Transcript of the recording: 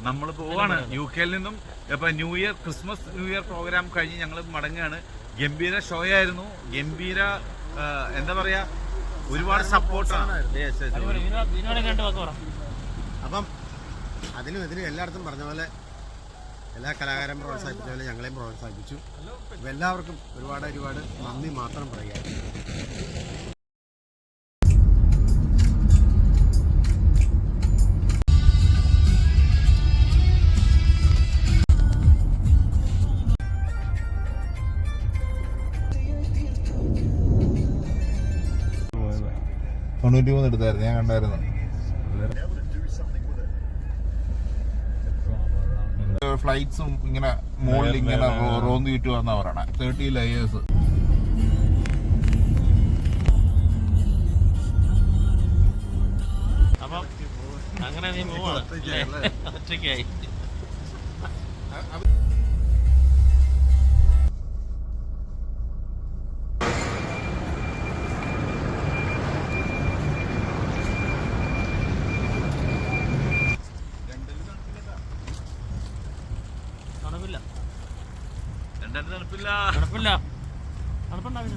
നമ്മൾ പോവാണ് UK-ൽ നിന്നും. ഇപ്പം ക്രിസ്മസ് ന്യൂ ഇയർ പ്രോഗ്രാം കഴിഞ്ഞ് ഞങ്ങൾ മടങ്ങുകയാണ്. ഗംഭീര ഷോ ആയിരുന്നു. ഗംഭീര എന്താ പറയാ, ഒരുപാട് സപ്പോർട്ടാണ്. അപ്പം അതിനും ഇതിനും എല്ലായിടത്തും പറഞ്ഞ പോലെ എല്ലാ കലാകാരൻ പ്രോത്സാഹിപ്പിച്ച പോലെ ഞങ്ങളെയും പ്രോത്സാഹിപ്പിച്ചു. അപ്പം എല്ലാവർക്കും ഒരുപാട് നന്ദി മാത്രം പറയുക. എടുത്തായിരുന്നു, ഞാൻ കണ്ടായിരുന്നു. ഫ്ലൈറ്റ്സും ഇങ്ങനെ മുകളിൽ ഇങ്ങനെ റോന്ത് ചുറ്റു വന്നാ പറയണേ. 30 layers. അപ്പം അങ്ങനെ നീ പോവാണ് ഒറ്റയ്ക്കായി. തണുപ്പില്ല. തണുപ്പുണ്ടാവില്ല.